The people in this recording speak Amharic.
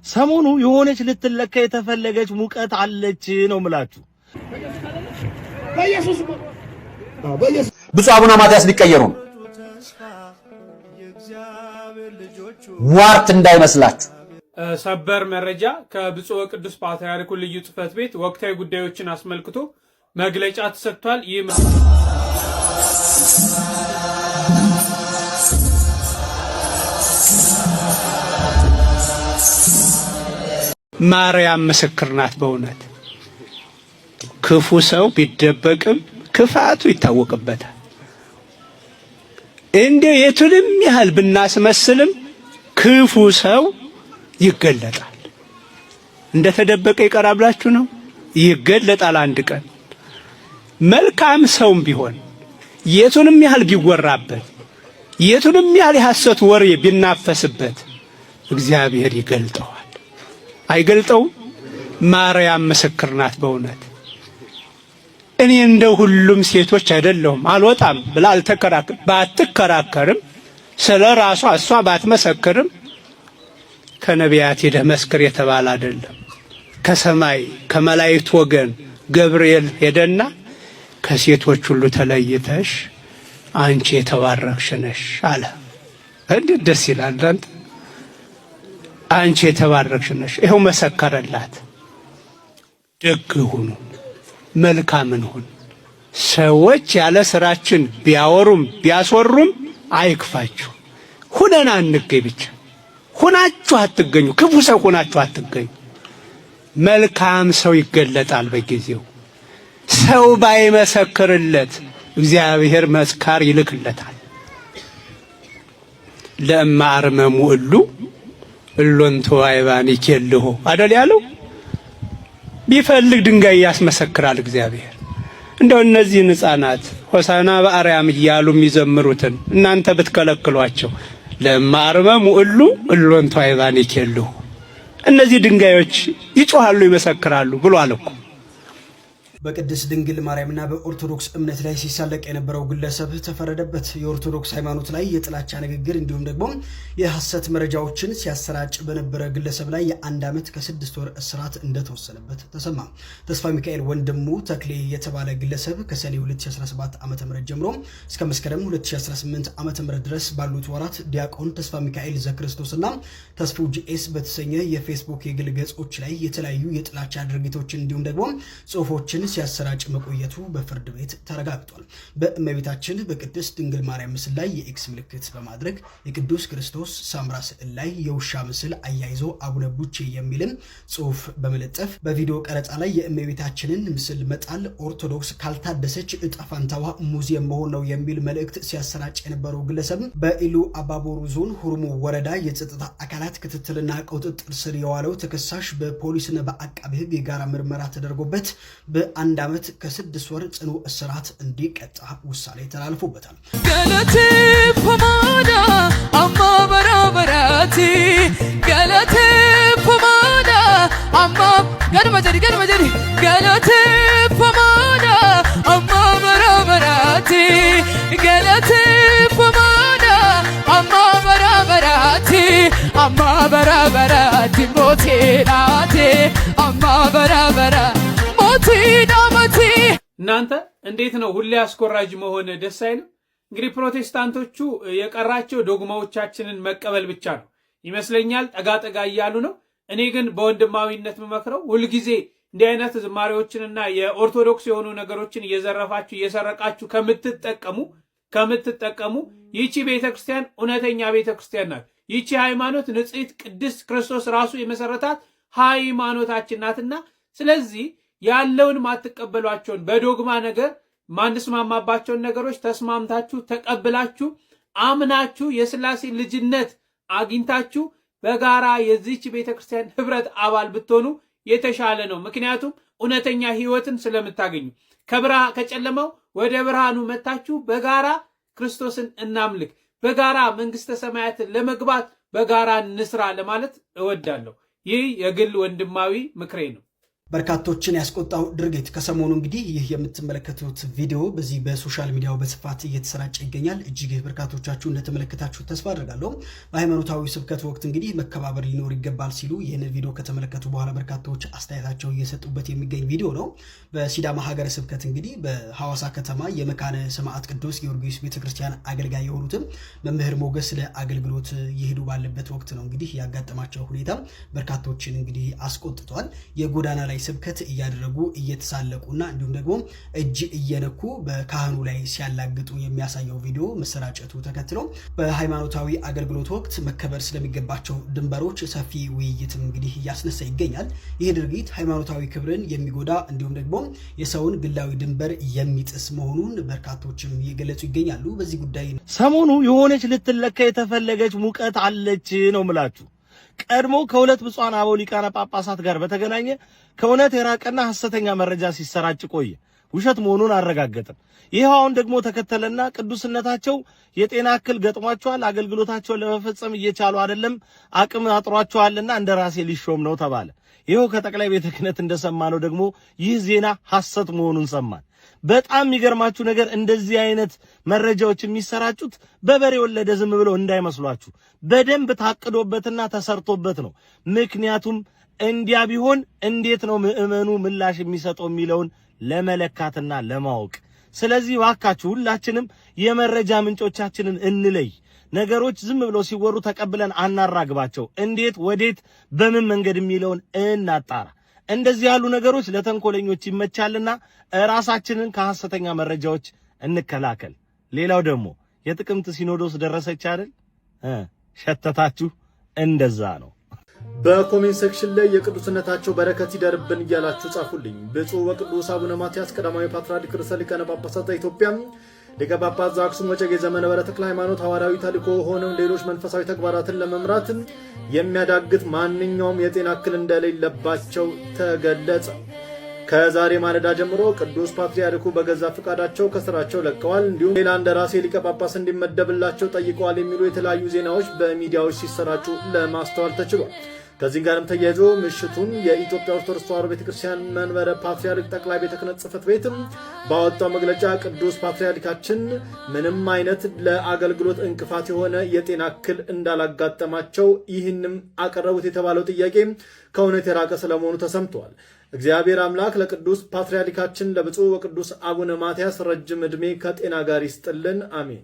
ሰሞኑ የሆነች ልትለካ የተፈለገች ሙቀት አለች ነው ምላችሁ። ብፁዕ አቡነ ማትያስ ሊቀየሩ ነው። ሟርት እንዳይመስላችሁ። ሰበር መረጃ ከብፁዕ ቅዱስ ፓትርያርኩ ልዩ ጽሕፈት ቤት ወቅታዊ ጉዳዮችን አስመልክቶ መግለጫ ተሰጥቷል። ይህ ማርያም ምስክር ናት። በእውነት ክፉ ሰው ቢደበቅም ክፋቱ ይታወቅበታል። እንደ የቱንም ያህል ብናስመስልም ክፉ ሰው ይገለጣል። እንደተደበቀ ይቀራል ብላችሁ ነው? ይገለጣል አንድ ቀን። መልካም ሰውም ቢሆን የቱንም ያህል ቢወራበት፣ የቱንም ያህል የሐሰት ወሬ ቢናፈስበት እግዚአብሔር ይገልጠዋል። አይገልጠውም? ማርያም ምስክር ናት። በእውነት እኔ እንደ ሁሉም ሴቶች አይደለሁም አልወጣም ብላ ባትከራከርም ስለ ራሷ እሷ ባትመሰክርም ከነቢያት ሄደህ መስክር የተባለ አይደለም። ከሰማይ ከመላእክት ወገን ገብርኤል ሄደና ከሴቶች ሁሉ ተለይተሽ አንቺ የተባረክሽ ነሽ አለ። እንዴት ደስ ይላል! አንቺ የተባረክሽ ነሽ። ይኸው መሰከረላት። ደግ ሁኑ፣ መልካም ሁኑ። ሰዎች ያለ ስራችን ቢያወሩም ቢያስወሩም አይክፋችሁ። ሁነን አንገኝ ብቻ። ሁናችሁ አትገኙ። ክፉ ሰው ሁናችሁ አትገኙ። መልካም ሰው ይገለጣል በጊዜው። ሰው ባይመሰክርለት እግዚአብሔር መስካር ይልክለታል። ለእማ አርመሙ እሎንቶ አይባን ይከልሁ አደል ያለው። ቢፈልግ ድንጋይ ያስመሰክራል እግዚአብሔር። እንደው እነዚህን ሕፃናት ሆሳዕና በአርያም እያሉ የሚዘምሩትን እናንተ ብትከለክሏቸው ለማርመሙ እሎንቶ አይባን ይከልሁ፣ እነዚህ ድንጋዮች ይጮሃሉ ይመሰክራሉ ብሏል እኮ። በቅድስት ድንግል ማርያምና በኦርቶዶክስ እምነት ላይ ሲሳለቅ የነበረው ግለሰብ ተፈረደበት። የኦርቶዶክስ ሃይማኖት ላይ የጥላቻ ንግግር እንዲሁም ደግሞ የሐሰት መረጃዎችን ሲያሰራጭ በነበረ ግለሰብ ላይ የ1 ዓመት ከ6 ወር እስራት እንደተወሰነበት ተሰማ። ተስፋ ሚካኤል ወንድሙ ተክሌ የተባለ ግለሰብ ከሰኔ 2017 ዓ.ም ጀምሮ እስከ መስከረም 2018 ዓ.ም ድረስ ባሉት ወራት ዲያቆን ተስፋ ሚካኤል ዘክርስቶስና ተስፉ ጂኤስ በተሰኘ የፌስቡክ የግል ገጾች ላይ የተለያዩ የጥላቻ ድርጊቶችን እንዲሁም ደግሞ ጽሑፎችን ሲያሰራጭ መቆየቱ በፍርድ ቤት ተረጋግጧል። በእመቤታችን በቅድስት ድንግል ማርያም ምስል ላይ የኤክስ ምልክት በማድረግ የቅዱስ ክርስቶስ ሳምራ ስዕል ላይ የውሻ ምስል አያይዞ አቡነ ቡቼ የሚልን ጽሑፍ በመለጠፍ በቪዲዮ ቀረጻ ላይ የእመቤታችንን ምስል መጣል ኦርቶዶክስ ካልታደሰች እጣ ፋንታዋ ሙዚየም መሆን ነው የሚል መልእክት ሲያሰራጭ የነበረው ግለሰብ በኢሉ አባቦሩ ዞን ሁርሙ ወረዳ የጸጥታ አካላት ክትትልና ቁጥጥር ስር የዋለው ተከሳሽ በፖሊስና በአቃቤ ሕግ የጋራ ምርመራ ተደርጎበት በ1 ዓመት ከ6 ወር ጽኑ እስራት እንዲቀጣ ውሳኔ ተላልፎበታል። ገለቴ ፈማዳ አማ በራበራቲ ገለቴ ፈማዳ አማ ገርመጀሪ ገለቴ ፈማዳ አማ በራበራቲ ገለቴ ፈማዳ አማ በራበራቲ አማ በራበራቲ ሞቴናቴ አማ በራበራ እናንተ እንዴት ነው ሁሌ አስኮራጅ መሆን ደስ አይልም? እንግዲህ ፕሮቴስታንቶቹ የቀራቸው ዶግማዎቻችንን መቀበል ብቻ ነው ይመስለኛል። ጠጋ እያሉ ነው። እኔ ግን በወንድማዊነት የምመክረው ሁልጊዜ እንዲህ አይነት ዝማሬዎችንና የኦርቶዶክስ የሆኑ ነገሮችን እየዘረፋችሁ እየሰረቃችሁ ከምትጠቀሙ ይቺ ቤተክርስቲያን እውነተኛ ቤተክርስቲያን ናት። ይቺ ሃይማኖት ንጽሕት ቅድስት ክርስቶስ ራሱ የመሰረታት ሃይማኖታችን ናትና ስለዚህ ያለውን ማትቀበሏቸውን በዶግማ ነገር ማንስማማባቸውን ነገሮች ተስማምታችሁ ተቀብላችሁ አምናችሁ የሥላሴ ልጅነት አግኝታችሁ በጋራ የዚህች ቤተክርስቲያን ህብረት አባል ብትሆኑ የተሻለ ነው። ምክንያቱም እውነተኛ ህይወትን ስለምታገኙ ከጨለማው ወደ ብርሃኑ መታችሁ በጋራ ክርስቶስን እናምልክ፣ በጋራ መንግስተ ሰማያትን ለመግባት በጋራ እንስራ ለማለት እወዳለሁ። ይህ የግል ወንድማዊ ምክሬ ነው። በርካቶችን ያስቆጣው ድርጊት ከሰሞኑ እንግዲህ ይህ የምትመለከቱት ቪዲዮ በዚህ በሶሻል ሚዲያው በስፋት እየተሰራጨ ይገኛል። እጅግ በርካቶቻችሁ እንደተመለከታችሁ ተስፋ አድርጋለሁ። በሃይማኖታዊ ስብከት ወቅት እንግዲህ መከባበር ሊኖር ይገባል ሲሉ ይህን ቪዲዮ ከተመለከቱ በኋላ በርካቶች አስተያየታቸው እየሰጡበት የሚገኝ ቪዲዮ ነው። በሲዳማ ሀገረ ስብከት እንግዲህ በሐዋሳ ከተማ የመካነ ሰማዕት ቅዱስ ጊዮርጊስ ቤተክርስቲያን አገልጋይ የሆኑትም መምህር ሞገስ ለአገልግሎት ይሄዱ ባለበት ወቅት ነው እንግዲህ ያጋጠማቸው ሁኔታ በርካቶችን እንግዲህ አስቆጥቷል። የጎዳና ላይ ስብከት እያደረጉ እየተሳለቁና እንዲሁም ደግሞ እጅ እየነኩ በካህኑ ላይ ሲያላግጡ የሚያሳየው ቪዲዮ መሰራጨቱ ተከትሎ በሃይማኖታዊ አገልግሎት ወቅት መከበር ስለሚገባቸው ድንበሮች ሰፊ ውይይትም እንግዲህ እያስነሳ ይገኛል። ይህ ድርጊት ሃይማኖታዊ ክብርን የሚጎዳ እንዲሁም ደግሞ የሰውን ግላዊ ድንበር የሚጥስ መሆኑን በርካቶችም እየገለጹ ይገኛሉ። በዚህ ጉዳይ ሰሞኑ የሆነች ልትለካ የተፈለገች ሙቀት አለች ነው ምላችሁ። ቀድሞ ከሁለት ብፁዓን አበው ሊቃነ ጳጳሳት ጋር በተገናኘ ከእውነት የራቀና ሐሰተኛ መረጃ ሲሰራጭ ቆየ። ውሸት መሆኑን አረጋገጥን። ይሄውን ደግሞ ተከተለና ቅዱስነታቸው የጤና እክል ገጥሟቸዋል፣ አገልግሎታቸውን ለመፈጸም እየቻሉ አይደለም፣ አቅም አጥሯቸዋልና እንደራሴ ሊሾም ነው ተባለ። ይሄው ከጠቅላይ ቤተ ክህነት እንደሰማነው ደግሞ ይህ ዜና ሐሰት መሆኑን ሰማን። በጣም የሚገርማችሁ ነገር እንደዚህ አይነት መረጃዎች የሚሰራጩት በበሬ ወለደ ዝም ብለው እንዳይመስሏችሁ በደንብ ታቅዶበትና ተሰርቶበት ነው። ምክንያቱም እንዲያ ቢሆን እንዴት ነው ምእመኑ ምላሽ የሚሰጠው የሚለውን ለመለካትና ለማወቅ። ስለዚህ ዋካችሁ ሁላችንም የመረጃ ምንጮቻችንን እንለይ። ነገሮች ዝም ብለው ሲወሩ ተቀብለን አናራግባቸው። እንዴት፣ ወዴት፣ በምን መንገድ የሚለውን እናጣራ። እንደዚህ ያሉ ነገሮች ለተንኮለኞች ይመቻልና ራሳችንን ከሐሰተኛ መረጃዎች እንከላከል። ሌላው ደግሞ የጥቅምት ሲኖዶስ ደረሰች አይደል? ሸተታችሁ? እንደዛ ነው። በኮሜንት ሴክሽን ላይ የቅዱስነታቸው በረከት ይደርብን እያላችሁ ጻፉልኝ። ብፁዕ ወቅዱስ አቡነ ማትያስ ቀዳማዊ ፓትርያርክ ርዕሰ ሊቃነ ጳጳሳት ዘኢትዮጵያ ሊቀ ጳጳስ ዘአክሱም ወዕጨጌ ዘመንበረ ተክለ ሃይማኖት ሐዋርያዊ ተልእኮ ሆነው ሌሎች መንፈሳዊ ተግባራትን ለመምራት የሚያዳግት ማንኛውም የጤና እክል እንደሌለባቸው ተገለጸ። ከዛሬ ማለዳ ጀምሮ ቅዱስ ፓትርያርኩ በገዛ ፍቃዳቸው ከስራቸው ለቀዋል፣ እንዲሁም ሌላ እንደራሴ ሊቀ ጳጳስ እንዲመደብላቸው ጠይቀዋል የሚሉ የተለያዩ ዜናዎች በሚዲያዎች ሲሰራጩ ለማስተዋል ተችሏል። ከዚህ ጋርም ተያይዞ ምሽቱን የኢትዮጵያ ኦርቶዶክስ ተዋሕዶ ቤተክርስቲያን መንበረ ፓትርያርክ ጠቅላይ ቤተ ክህነት ጽሕፈት ቤት ባወጣው መግለጫ ቅዱስ ፓትርያርካችን ምንም አይነት ለአገልግሎት እንቅፋት የሆነ የጤና እክል እንዳላጋጠማቸው፣ ይህንም አቀረቡት የተባለው ጥያቄ ከእውነት የራቀ ስለመሆኑ ተሰምቷል። እግዚአብሔር አምላክ ለቅዱስ ፓትርያርካችን ለብፁዕ ወቅዱስ አቡነ ማትያስ ረጅም ዕድሜ ከጤና ጋር ይስጥልን፣ አሜን።